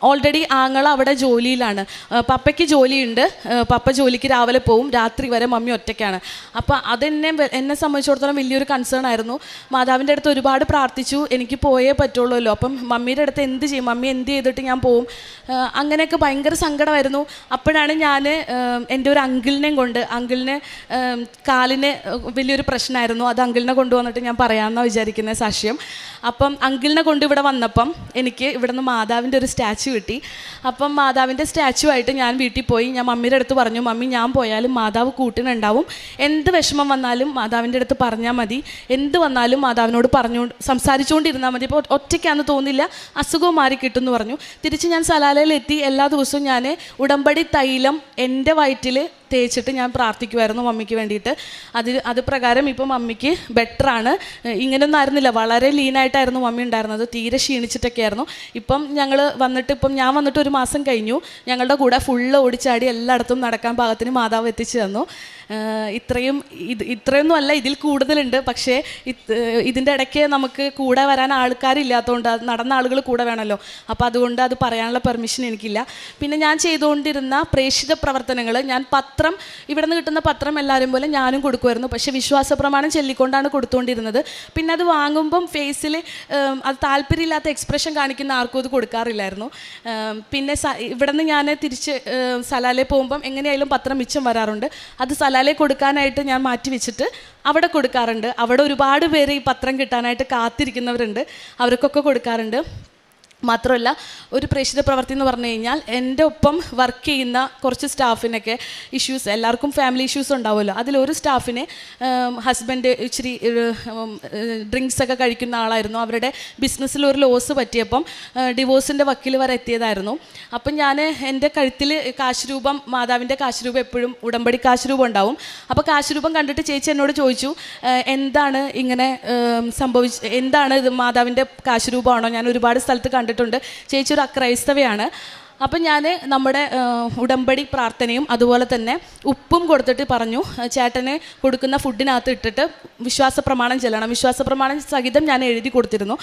ഓൾറെഡി ആങ്ങള അവിടെ ജോലിയിലാണ്, പപ്പയ്ക്ക് ജോലിയുണ്ട്, പപ്പ ജോലിക്ക് രാവിലെ പോവും, രാത്രി വരെ മമ്മി ഒറ്റയ്ക്കാണ്. അപ്പോൾ എന്നെ സംബന്ധിച്ചിടത്തോളം വലിയൊരു കൺസേൺ ആയിരുന്നു. മാതാവിൻ്റെ അടുത്ത് ഒരുപാട് പ്രാർത്ഥിച്ചു, എനിക്ക് പോയേ പറ്റുള്ളൂല്ലോ. അപ്പം മമ്മിയുടെ അടുത്ത് എന്ത് ചെയ്യും, മമ്മി എന്ത് ചെയ്തിട്ട് ഞാൻ പോവും, അങ്ങനെയൊക്കെ ഭയങ്കര സങ്കടമായിരുന്നു. അപ്പോഴാണ് ഞാൻ എൻ്റെ ഒരു അങ്കിളിന് കാലിന് വലിയൊരു പ്രശ്നമായിരുന്നു. അത് അങ്കിളിനെ കൊണ്ടുവന്നിട്ട് ഞാൻ പറയാമെന്നാണ് വിചാരിക്കുന്ന സാക്ഷ്യം. അപ്പം അങ്കിളിനെ കൊണ്ട് ഇവിടെ വന്നപ്പം എനിക്ക് ഇവിടെ നിന്ന് മാതാവിൻ്റെ ഒരു സ്റ്റാച്ചു കിട്ടി. അപ്പം മാതാവിൻ്റെ സ്റ്റാച്ചു ആയിട്ട് ഞാൻ വീട്ടിൽ പോയി. ഞാൻ മമ്മിയുടെ അടുത്ത് പറഞ്ഞു, മമ്മി ഞാൻ പോയാലും മാതാവ് കൂട്ടിനുണ്ടാവും, എന്ത് വിഷമം വന്നാലും മാതാവിൻ്റെ അടുത്ത് പറഞ്ഞാൽ മതി, എന്ത് വന്നാലും മാതാവിനോട് സംസാരിച്ചുകൊണ്ടിരുന്നാൽ മതി, ഇപ്പോൾ ഒറ്റയ്ക്കാണെന്ന് തോന്നില്ല, അസുഖവും മാറി കിട്ടും എന്ന് പറഞ്ഞു. തിരിച്ച് ഞാൻ സലാലയിലെത്തി. എല്ലാ ദിവസവും ഞാൻ ഉടമ്പടി തൈലം എൻ്റെ വയറ്റിൽ തേച്ചിട്ട് ഞാൻ പ്രാർത്ഥിക്കുമായിരുന്നു മമ്മിക്ക് വേണ്ടിയിട്ട്. അത് പ്രകാരം ഇപ്പം മമ്മിക്ക് ബെറ്ററാണ്. ഇങ്ങനെയൊന്നും ആയിരുന്നില്ല, വളരെ ലീനായിട്ടായിരുന്നു മമ്മി ഉണ്ടായിരുന്നത്, തീരെ ക്ഷീണിച്ചിട്ടൊക്കെ ആയിരുന്നു. ഇപ്പം ഞാൻ വന്നിട്ട് ഒരു മാസം കഴിഞ്ഞു. ഞങ്ങളുടെ കൂടെ ഫുള്ള് ഓടിച്ചാടി എല്ലായിടത്തും നടക്കാൻ പാകത്തിന് മാതാവ് എത്തിച്ചു തന്നു. ഇത്രയൊന്നും അല്ല, ഇതിൽ കൂടുതലുണ്ട്. പക്ഷേ ഇതിൻ്റെ ഇടയ്ക്ക് നമുക്ക് കൂടെ വരാൻ ആൾക്കാരില്ലാത്തതുകൊണ്ട്, നടന്ന ആളുകൾ കൂടെ വേണമല്ലോ, അപ്പോൾ അതുകൊണ്ട് അത് പറയാനുള്ള പെർമിഷൻ എനിക്കില്ല. പിന്നെ ഞാൻ ചെയ്തുകൊണ്ടിരുന്ന പ്രേക്ഷിത പ്രവർത്തനങ്ങൾ, ഞാൻ പത്രം, ഇവിടെ നിന്ന് കിട്ടുന്ന പത്രം എല്ലാവരും പോലെ ഞാനും കൊടുക്കുമായിരുന്നു. പക്ഷേ വിശ്വാസ പ്രമാണം ചൊല്ലിക്കൊണ്ടാണ് കൊടുത്തുകൊണ്ടിരുന്നത്. പിന്നെ അത് വാങ്ങുമ്പം ഫേസിൽ അത് താല്പര്യമില്ലാത്ത എക്സ്പ്രഷൻ കാണിക്കുന്ന ആർക്കും അത് കൊടുക്കാറില്ലായിരുന്നു. പിന്നെ ഇവിടെ നിന്ന് ഞാൻ തിരിച്ച് സലാലയിൽ പോകുമ്പം എങ്ങനെയായാലും പത്രം മിച്ചം വരാറുണ്ട്. അത് സലാലയിൽ കൊടുക്കാനായിട്ട് ഞാൻ മാറ്റി വെച്ചിട്ട് അവിടെ കൊടുക്കാറുണ്ട്. അവിടെ ഒരുപാട് പേര് ഈ പത്രം കിട്ടാനായിട്ട് കാത്തിരിക്കുന്നവരുണ്ട്, അവർക്കൊക്കെ കൊടുക്കാറുണ്ട്. മാത്രമല്ല, ഒരു പ്രേക്ഷിത പ്രവർത്തി എന്ന് പറഞ്ഞു കഴിഞ്ഞാൽ എൻ്റെ ഒപ്പം വർക്ക് ചെയ്യുന്ന കുറച്ച് സ്റ്റാഫിനൊക്കെ ഇഷ്യൂസ്, എല്ലാവർക്കും ഫാമിലി ഇഷ്യൂസ് ഉണ്ടാവുമല്ലോ. അതിലൊരു സ്റ്റാഫിനെ ഹസ്ബൻഡ് ഇച്ചിരി ഡ്രിങ്ക്സ് ഒക്കെ കഴിക്കുന്ന ആളായിരുന്നു. അവരുടെ ബിസിനസ്സിൽ ഒരു ലോസ് പറ്റിയപ്പം ഡിവോഴ്സിൻ്റെ വക്കിൽ വരെ എത്തിയതായിരുന്നു. അപ്പം ഞാൻ എൻ്റെ കഴുത്തിൽ കാശുരൂപം, മാതാവിൻ്റെ കാശുരൂപം എപ്പോഴും ഉടമ്പടി കാശുരൂപം ഉണ്ടാവും. അപ്പോൾ കാശുരൂപം കണ്ടിട്ട് ചേച്ചി എന്നോട് ചോദിച്ചു, എന്താണ് ഇങ്ങനെ എന്താണ് ഇത്, മാതാവിൻ്റെ കാശുരൂപമാണോ? ഞാൻ ഒരുപാട് സ്ഥലത്ത് കണ്ടിട്ടുണ്ട്. ചേച്ചി ഒരു അക്രൈസ്തവയാണ്. അപ്പം ഞാൻ നമ്മുടെ ഉടമ്പടി പ്രാർത്ഥനയും അതുപോലെ തന്നെ ഉപ്പും കൊടുത്തിട്ട് പറഞ്ഞു, ചേട്ടന് കൊടുക്കുന്ന ഫുഡിനകത്ത് ഇട്ടിട്ട് വിശ്വാസ പ്രമാണം ചെല്ലണം. വിശ്വാസ പ്രമാണം സഹിതം ഞാൻ എഴുതി കൊടുത്തിരുന്നു.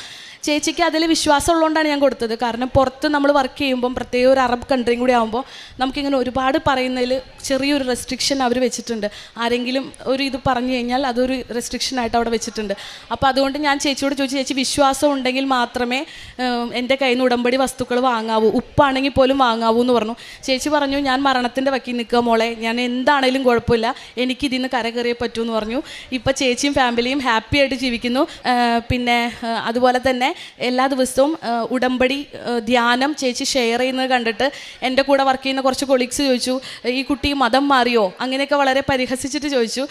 ചേച്ചിക്ക് അതിൽ വിശ്വാസം ഉള്ളതുകൊണ്ടാണ് ഞാൻ കൊടുത്തത്. കാരണം പുറത്ത് നമ്മൾ വർക്ക് ചെയ്യുമ്പം, പ്രത്യേകം ഒരു അറബ് കൺട്രിയും കൂടി ആകുമ്പോൾ നമുക്കിങ്ങനെ ഒരുപാട് പറയുന്നതിൽ ചെറിയൊരു റെസ്ട്രിക്ഷൻ അവർ വെച്ചിട്ടുണ്ട്. ആരെങ്കിലും ഒരു ഇത് പറഞ്ഞു കഴിഞ്ഞാൽ അതൊരു റെസ്ട്രിക്ഷനായിട്ട് അവിടെ വെച്ചിട്ടുണ്ട്. അപ്പോൾ അതുകൊണ്ട് ഞാൻ ചേച്ചിയോട് ചോദിച്ചു, ചേച്ചി വിശ്വാസം ഉണ്ടെങ്കിൽ മാത്രമേ എൻ്റെ കയ്യിൽ നിന്ന് ഉടമ്പടി വസ്തുക്കൾ വാങ്ങാവൂ, ഉപ്പാണെങ്കിൽ പോലും വാങ്ങാവൂ എന്ന് പറഞ്ഞു. ചേച്ചി പറഞ്ഞു, ഞാൻ മരണത്തിൻ്റെ വക്കിൽ നിൽക്കുക മോളെ, ഞാൻ എന്താണേലും കുഴപ്പമില്ല, എനിക്കിതിൽ നിന്ന് കരകയറിയേ പറ്റൂ എന്ന് പറഞ്ഞു. ഇപ്പം ചേച്ചിയും ഫാമിലിയും ഹാപ്പി ആയിട്ട് ജീവിക്കുന്നു. പിന്നെ അതുപോലെ തന്നെ എല്ലാ ദിവസവും ഉടമ്പടി ധ്യാനം ചേച്ചി ഷെയർ ചെയ്യുന്നത് കണ്ടിട്ട് എൻ്റെ കൂടെ വർക്ക് ചെയ്യുന്ന കുറച്ച് കൊളീഗ്സ് ചോദിച്ചു, ഈ കുട്ടി മതം മാറിയോ? അങ്ങനെയൊക്കെ വളരെ പരിഹസിച്ചിട്ട് ചോദിച്ചു.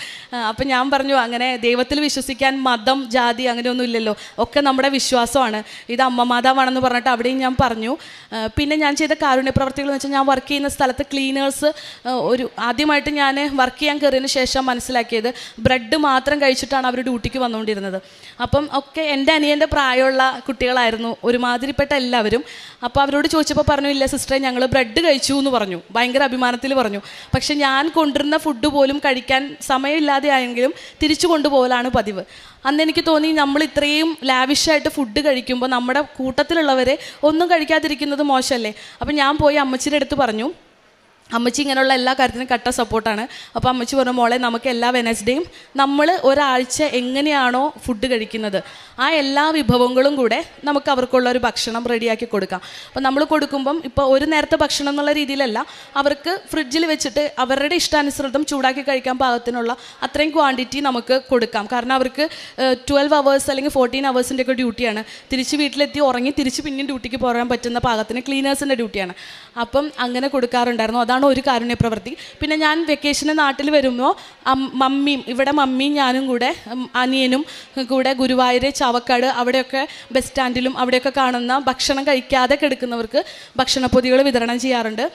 അപ്പം ഞാൻ പറഞ്ഞു, അങ്ങനെ ദൈവത്തിൽ വിശ്വസിക്കാൻ മതം, ജാതി അങ്ങനെയൊന്നും ഇല്ലല്ലോ, ഒക്കെ നമ്മുടെ വിശ്വാസമാണ്, ഇത് അമ്മ മാതാവാണെന്ന് പറഞ്ഞിട്ട് അവിടെയും ഞാൻ പറഞ്ഞു. പിന്നെ ഞാൻ ചെയ്ത കാരുണ്യ പ്രവർത്തികൾ എന്ന് വെച്ചാൽ, ഞാൻ വർക്ക് ചെയ്യുന്ന സ്ഥലത്ത് ക്ലീനേഴ്സ്, ആദ്യമായിട്ട് ഞാൻ വർക്ക് ചെയ്യാൻ കയറിയതിന് ശേഷം മനസ്സിലാക്കിയത് ബ്രെഡ് മാത്രം കഴിച്ചിട്ടാണ് അവർ ഡ്യൂട്ടിക്ക് വന്നുകൊണ്ടിരുന്നത്. അപ്പം ഒക്കെ എൻ്റെ അനിയൻ്റെ പ്രായമുള്ള കുട്ടികളായിരുന്നു, ഒരുമാതിരിപ്പെട്ട എല്ലാവരും. അപ്പോൾ അവരോട് ചോദിച്ചപ്പോൾ പറഞ്ഞു, ഇല്ല സിസ്റ്ററെ, ഞങ്ങൾ ബ്രെഡ് കഴിച്ചു എന്ന് പറഞ്ഞു, ഭയങ്കര അഭിമാനത്തിൽ പറഞ്ഞു. പക്ഷെ ഞാൻ കൊണ്ടുവരുന്ന ഫുഡ് പോലും കഴിക്കാൻ സമയമില്ലാതെ ആയെങ്കിലും തിരിച്ചു കൊണ്ടുപോകലാണ് പതിവ്. അന്ന് എനിക്ക് തോന്നി, നമ്മൾ ഇത്രയും ലാവിഷായിട്ട് ഫുഡ് കഴിക്കുമ്പോൾ നമ്മുടെ കൂട്ടത്തിലുള്ളവരെ ഒന്നും കഴിക്കാതിരിക്കുന്നത് മോശമല്ലേ. അപ്പം ഞാൻ പോയി അമ്മച്ചിയുടെ അടുത്ത് പറഞ്ഞു. അമ്മച്ചി ഇങ്ങനെയുള്ള എല്ലാ കാര്യത്തിനും കട്ട സപ്പോർട്ടാണ്. അപ്പോൾ അമ്മച്ചി പറഞ്ഞു, മോളെ, നമുക്ക് എല്ലാ വെനസ്ഡേയും നമ്മൾ ഒരാഴ്ച എങ്ങനെയാണോ ഫുഡ് കഴിക്കുന്നത് ആ എല്ലാ വിഭവങ്ങളും കൂടെ നമുക്ക് അവർക്കുള്ള ഒരു ഭക്ഷണം റെഡിയാക്കി കൊടുക്കാം. അപ്പോൾ നമ്മൾ കൊടുക്കുമ്പം ഇപ്പോൾ ഒരു നേരത്തെ ഭക്ഷണം എന്നുള്ള രീതിയിലല്ല, അവർക്ക് ഫ്രിഡ്ജിൽ വെച്ചിട്ട് അവരുടെ ഇഷ്ടാനുസൃതം ചൂടാക്കി കഴിക്കാൻ പാകത്തിനുള്ള അത്രയും ക്വാണ്ടിറ്റി നമുക്ക് കൊടുക്കാം. കാരണം അവർക്ക് 12 hours അല്ലെങ്കിൽ 14 hours ഒക്കെ ഡ്യൂട്ടിയാണ്. തിരിച്ച് വീട്ടിലെത്തി ഉറങ്ങി തിരിച്ച് പിന്നെയും ഡ്യൂട്ടിക്ക് പോകാൻ പറ്റുന്ന പാകത്തിന് ക്ലീനേഴ്സിൻ്റെ ഡ്യൂട്ടിയാണ്. അപ്പം അങ്ങനെ കൊടുക്കാറുണ്ടായിരുന്നു. അതാണ് ഒരു കാരുണ്യ പ്രവൃത്തി. പിന്നെ ഞാൻ വെക്കേഷന് നാട്ടിൽ വരുമ്പോൾ ഇവിടെ മമ്മിയും ഞാനും കൂടെ, അനിയനും കൂടെ ഗുരുവായൂർ, ചാവക്കാട്, അവിടെയൊക്കെ ബസ് സ്റ്റാൻഡിലും അവിടെയൊക്കെ കാണുന്ന ഭക്ഷണം കഴിക്കാതെ കിടക്കുന്നവർക്ക് ഭക്ഷണപ്പൊതികൾ വിതരണം ചെയ്യാറുണ്ട്.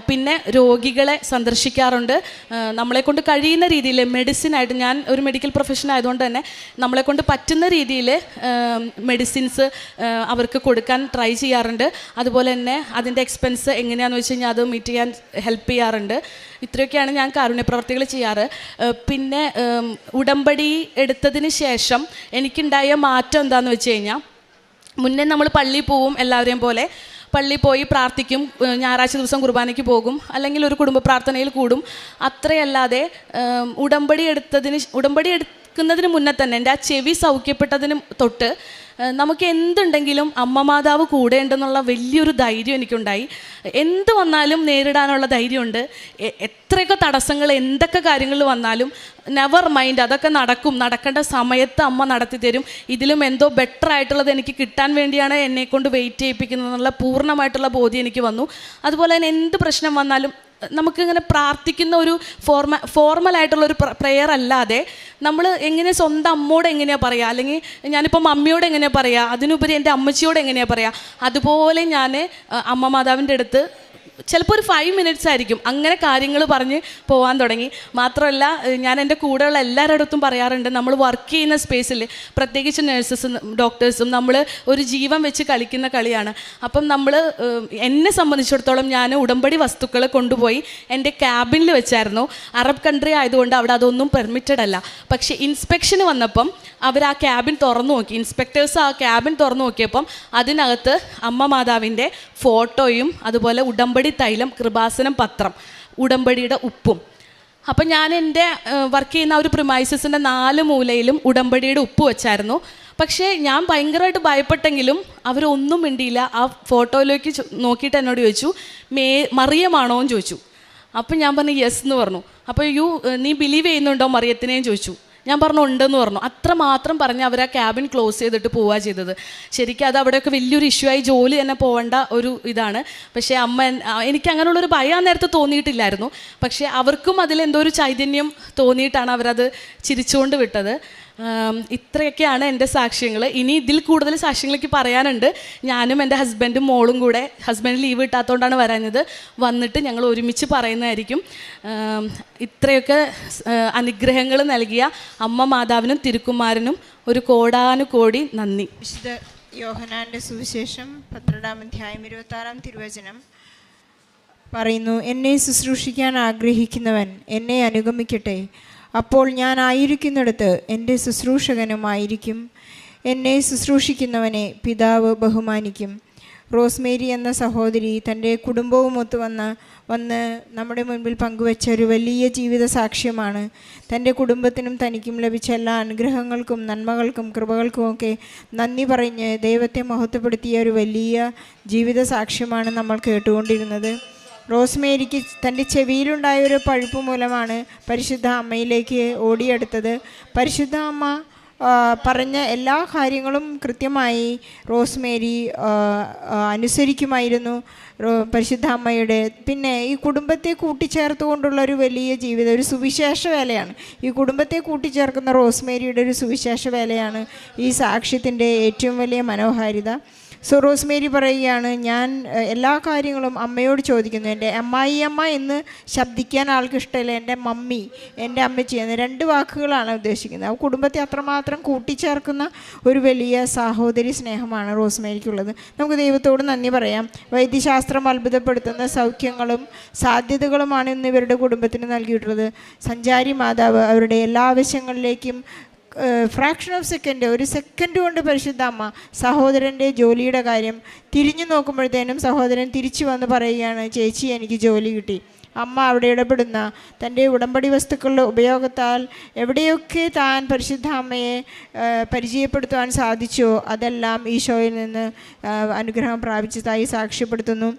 പിന്നെ രോഗികളെ സന്ദർശിക്കാറുണ്ട്. നമ്മളെക്കൊണ്ട് കഴിയുന്ന രീതിയിൽ മെഡിസിനായിട്ട്, ഞാൻ ഒരു മെഡിക്കൽ പ്രൊഫഷൻ ആയതുകൊണ്ട് തന്നെ നമ്മളെക്കൊണ്ട് പറ്റുന്ന രീതിയിൽ മെഡിസിൻസ് അവർക്ക് കൊടുക്കാൻ ട്രൈ ചെയ്യാറുണ്ട്. അതുപോലെ തന്നെ അതിൻ്റെ എക്സ്പെൻസ് എങ്ങനെയാണെന്ന് വെച്ച് കഴിഞ്ഞാൽ അത് മീറ്റ് ചെയ്യാൻ ഹെൽപ്പ് ചെയ്യാറുണ്ട്. ഇത്രയൊക്കെയാണ് ഞാൻ കാരുണ്യ പ്രവർത്തികൾ ചെയ്യാറ്. പിന്നെ ഉടമ്പടി എടുത്തതിന് ശേഷം എനിക്കുണ്ടായ മാറ്റം എന്താണെന്ന് വെച്ച് കഴിഞ്ഞാൽ, മുന്നേ നമ്മൾ പള്ളിയിൽ പോവും, എല്ലാവരെയും പോലെ പള്ളിയിൽ പോയി പ്രാർത്ഥിക്കും, ഞായറാഴ്ച ദിവസം കുർബാനയ്ക്ക് പോകും, അല്ലെങ്കിൽ ഒരു കുടുംബ പ്രാർത്ഥനയിൽ കൂടും. അത്രയല്ലാതെ ഉടമ്പടി എടുക്കുന്നതിന് മുന്നേ തന്നെ, എൻ്റെ ആ ചെവി സൗഖ്യപ്പെട്ടതിന് തൊട്ട് നമുക്ക് എന്തുണ്ടെങ്കിലും അമ്മ മാതാവ് കൂടെ ഉണ്ടെന്നുള്ള വലിയൊരു ധൈര്യം എനിക്കുണ്ടായി. എന്ത് വന്നാലും നേരിടാനുള്ള ധൈര്യമുണ്ട്. എത്രയൊക്കെ തടസ്സങ്ങൾ, എന്തൊക്കെ കാര്യങ്ങൾ വന്നാലും നെവർ മൈൻഡ്, അതൊക്കെ നടക്കേണ്ട സമയത്ത് അമ്മ നടത്തി തരും. ഇതിലും എന്തോ ബെറ്റർ ആയിട്ടുള്ളത് എനിക്ക് കിട്ടാൻ വേണ്ടിയാണ് എന്നെക്കൊണ്ട് വെയിറ്റ് ചെയ്യിപ്പിക്കുന്നതെന്നുള്ള പൂർണ്ണമായിട്ടുള്ള ബോധ്യം എനിക്ക് വന്നു. അതുപോലെ തന്നെ എന്ത് പ്രശ്നം വന്നാലും നമുക്കിങ്ങനെ പ്രാർത്ഥിക്കുന്ന ഒരു ഫോർമലായിട്ടുള്ളൊരു പ്രെയർ അല്ലാതെ നമ്മൾ എങ്ങനെ സ്വന്തം അമ്മയോട് എങ്ങനെയാണ് പറയുക, അല്ലെങ്കിൽ ഞാനിപ്പോൾ മമ്മിയോട് എങ്ങനെയാണ് പറയുക, അതിനുപരി എൻ്റെ അമ്മച്ചിയോട് എങ്ങനെയാണ് പറയുക, അതുപോലെ ഞാൻ അമ്മ മാതാവിൻ്റെ അടുത്ത് ചിലപ്പോൾ ഒരു 5 മിനിറ്റ്സ് ആയിരിക്കും. അങ്ങനെ കാര്യങ്ങൾ പറഞ്ഞ് പോകാൻ തുടങ്ങി. മാത്രമല്ല ഞാൻ എൻ്റെ കൂടെയുള്ള എല്ലാവരുടെ അടുത്തും പറയാറുണ്ട്, നമ്മൾ വർക്ക് ചെയ്യുന്ന സ്പേസിൽ പ്രത്യേകിച്ച് നഴ്സസും ഡോക്ടേഴ്സും നമ്മൾ ഒരു ജീവൻ വെച്ച് കളിക്കുന്ന കളിയാണ്. അപ്പം നമ്മൾ എന്നെ സംബന്ധിച്ചിടത്തോളം ഞാൻ ഉടമ്പടി വസ്തുക്കൾ കൊണ്ടുപോയി എൻ്റെ ക്യാബിനിൽ വെച്ചായിരുന്നു. അറബ് കൺട്രി ആയതുകൊണ്ട് അവിടെ അതൊന്നും പെർമിറ്റഡ് അല്ല. പക്ഷേ ഇൻസ്പെക്ഷന് വന്നപ്പം അവർ ആ ക്യാബിൻ തുറന്നു നോക്കി. ഇൻസ്പെക്ടേഴ്സ് ആ ക്യാബിൻ തുറന്നു നോക്കിയപ്പം അതിനകത്ത് അമ്മ മാതാവിൻ്റെ ഫോട്ടോയും അതുപോലെ ഉടമ്പടി തൈലം, കൃപാസനം പത്രം, ഉടമ്പടിയുടെ ഉപ്പും. അപ്പം ഞാൻ എൻ്റെ വർക്ക് ചെയ്യുന്ന ഒരു പ്രിമൈസസിൻ്റെ 4 മൂലയിലും ഉടമ്പടിയുടെ ഉപ്പ് വെച്ചായിരുന്നു. പക്ഷേ ഞാൻ ഭയങ്കരമായിട്ട് ഭയപ്പെട്ടെങ്കിലും അവരൊന്നും മിണ്ടിയില്ല. ആ ഫോട്ടോയിലേക്ക് നോക്കിയിട്ട് എന്നോട് ചോദിച്ചു, മറിയമാണോ എന്ന് ചോദിച്ചു. അപ്പം ഞാൻ പറഞ്ഞു യെസ് എന്ന് പറഞ്ഞു. അപ്പോൾ നീ ബിലീവ് ചെയ്യുന്നുണ്ടോ മറിയത്തിനെയും ചോദിച്ചു. ഞാൻ പറഞ്ഞു ഉണ്ടെന്ന് പറഞ്ഞു. അത്രമാത്രം പറഞ്ഞ് അവർ ആ ക്യാബിൻ ക്ലോസ് ചെയ്തിട്ട് പോവുക ചെയ്തത്. ശരിക്കും അത് അവിടെയൊക്കെ വലിയൊരു ഇഷ്യൂ ആയി, ജോലി തന്നെ പോകേണ്ട ഒരു ഇതാണ്. പക്ഷേ എനിക്ക് അങ്ങനെയുള്ളൊരു ഭയം ആ നേരത്തെ തോന്നിയിട്ടില്ലായിരുന്നു. പക്ഷേ അവർക്കും അതിലെന്തോ ഒരു ചൈതന്യം തോന്നിയിട്ടാണ് അവരത് ചിരിച്ചുകൊണ്ട് വിട്ടത്. ഇത്രയൊക്കെയാണ് എൻ്റെ സാക്ഷ്യങ്ങൾ. ഇനി ഇതിൽ കൂടുതൽ സാക്ഷ്യങ്ങളൊക്കെ പറയാനുണ്ട്. ഞാനും എൻ്റെ ഹസ്ബൻഡും മോളും കൂടെ, ഹസ്ബൻഡ് ലീവ് കിട്ടാത്തതുകൊണ്ടാണ് വരാഞ്ഞത്, വന്നിട്ട് ഞങ്ങൾ ഒരുമിച്ച് പറയുന്നതായിരിക്കും. ഇത്രയൊക്കെ അനുഗ്രഹങ്ങൾ നൽകിയ അമ്മ മാതാവിനും തിരുക്കുമാരനും ഒരു കോടാനുകോടി നന്ദി. വിശുദ്ധ യോഹന്നാന്റെ സുവിശേഷം 12-ാം അധ്യായം 26-ാം തിരുവചനം പറയുന്നു, എന്നെ ശുശ്രൂഷിക്കാൻ ആഗ്രഹിക്കുന്നവൻ എന്നെ അനുഗമിക്കട്ടെ. അപ്പോൾ ഞാൻ ആയിരിക്കുന്നിടത്ത് എൻ്റെ ശുശ്രൂഷകനുമായിരിക്കും. എന്നെ ശുശ്രൂഷിക്കുന്നവനെ പിതാവ് ബഹുമാനിക്കും. റോസ്മേരി എന്ന സഹോദരി തൻ്റെ കുടുംബവുമൊത്ത് വന്ന് നമ്മുടെ മുൻപിൽ പങ്കുവെച്ച ഒരു വലിയ ജീവിത സാക്ഷ്യമാണ്. തൻ്റെ കുടുംബത്തിനും തനിക്കും ലഭിച്ച എല്ലാ അനുഗ്രഹങ്ങൾക്കും നന്മകൾക്കും കൃപകൾക്കുമൊക്കെ നന്ദി പറഞ്ഞ് ദൈവത്തെ മഹത്വപ്പെടുത്തിയ ഒരു വലിയ ജീവിത സാക്ഷ്യമാണ് നമ്മൾ കേട്ടുകൊണ്ടിരുന്നത്. റോസ്മേരിക്ക് തൻ്റെ ചെവിയിലുണ്ടായ ഒരു പഴുപ്പ് മൂലമാണ് പരിശുദ്ധ അമ്മയിലേക്ക് ഓടിയെടുത്തത്. പരിശുദ്ധ അമ്മ പറഞ്ഞ എല്ലാ കാര്യങ്ങളും കൃത്യമായി റോസ്മേരി അനുസരിക്കുമായിരുന്നു. പരിശുദ്ധ അമ്മയുടെ പിന്നെ ഈ കുടുംബത്തെ കൂട്ടിച്ചേർത്തുകൊണ്ടുള്ള ഒരു വലിയ ജീവിതം, ഒരു സുവിശേഷ വേലയാണ്. ഈ കുടുംബത്തെ കൂട്ടിച്ചേർക്കുന്ന റോസ്മേരിയുടെ ഒരു സുവിശേഷ വേലയാണ് ഈ സാക്ഷ്യത്തിൻ്റെ ഏറ്റവും വലിയ മനോഹാരിത. സോ റോസ്മേരി പറയുകയാണ്, ഞാൻ എല്ലാ കാര്യങ്ങളും അമ്മയോട് ചോദിക്കുന്നു. എൻ്റെ അമ്മായിയമ്മ എന്ന് ശബ്ദിക്കാൻ ആൾക്ക് ഇഷ്ടമില്ല, എൻ്റെ മമ്മി, എൻ്റെ അമ്മച്ചി എന്ന് 2 വാക്കുകളാണ് ഉദ്ദേശിക്കുന്നത്. ആ കുടുംബത്തെ അത്രമാത്രം കൂട്ടിച്ചേർക്കുന്ന ഒരു വലിയ സഹോദരി സ്നേഹമാണ് റോസ്മേരിക്കുള്ളത്. നമുക്ക് ദൈവത്തോട് നന്ദി പറയാം. വൈദ്യശാസ്ത്രം അത്ഭുതപ്പെടുത്തുന്ന സൗഖ്യങ്ങളും സാധ്യതകളുമാണ് ഇന്ന് ഇവരുടെ കുടുംബത്തിന് നൽകിയിട്ടുള്ളത്. സഞ്ചാരി മാതാവ് അവരുടെ എല്ലാ ആവശ്യങ്ങളിലേക്കും ഫ്രാക്ഷൻ ഓഫ് സെക്കൻഡ്, ഒരു സെക്കൻഡ് കൊണ്ട് പരിശുദ്ധ അമ്മ സഹോദരൻ്റെ ജോലിയുടെ കാര്യം തിരിഞ്ഞു നോക്കുമ്പോഴത്തേനും സഹോദരൻ തിരിച്ചു വന്ന് പറയുകയാണ്, ചേച്ചി എനിക്ക് ജോലി കിട്ടി. അമ്മ അവിടെ ഇടപെടുന്ന തൻ്റെ ഉടമ്പടി വസ്തുക്കളുടെ ഉപയോഗത്താൽ എവിടെയൊക്കെ താൻ പരിശുദ്ധ അമ്മയെ പരിചയപ്പെടുത്തുവാൻ സാധിച്ചോ അതെല്ലാം ഈശോയിൽ നിന്ന് അനുഗ്രഹം പ്രാപിച്ചതായി സാക്ഷ്യപ്പെടുത്തുന്നു.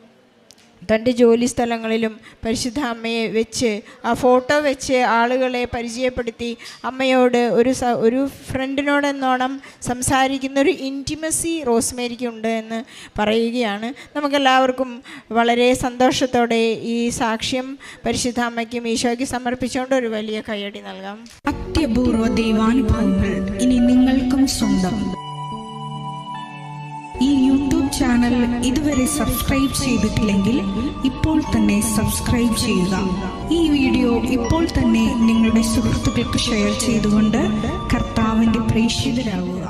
തൻ്റെ ജോലി സ്ഥലങ്ങളിലും പരിശുദ്ധ അമ്മയെ വെച്ച്, ആ ഫോട്ടോ വെച്ച് ആളുകളെ പരിചയപ്പെടുത്തി അമ്മയോട് ഒരു ഫ്രണ്ടിനോടെന്നോണം സംസാരിക്കുന്ന ഒരു ഇൻറ്റിമസി റോസ്മേരിക്കുണ്ട് എന്ന് പറയുകയാണ്. നമുക്കെല്ലാവർക്കും വളരെ സന്തോഷത്തോടെ ഈ സാക്ഷ്യം പരിശുദ്ധ അമ്മയ്ക്കും ഈശോയ്ക്ക് സമർപ്പിച്ചുകൊണ്ട് ഒരു വലിയ കയ്യടി നൽകാം. അത്യപൂർവ ദൈവാനുഭവങ്ങൾ ഇനി നിങ്ങൾക്കും സ്വന്തം. ഈ യൂട്യൂബ് ചാനൽ ഇതുവരെ സബ്സ്ക്രൈബ് ചെയ്തിട്ടില്ലെങ്കിൽ ഇപ്പോൾ തന്നെ സബ്സ്ക്രൈബ് ചെയ്യുക. ഈ വീഡിയോ ഇപ്പോൾ തന്നെ നിങ്ങളുടെ സുഹൃത്തുക്കൾക്ക് ഷെയർ ചെയ്തുകൊണ്ട് കർത്താവിൻ്റെ പ്രേക്ഷിതരാകുക.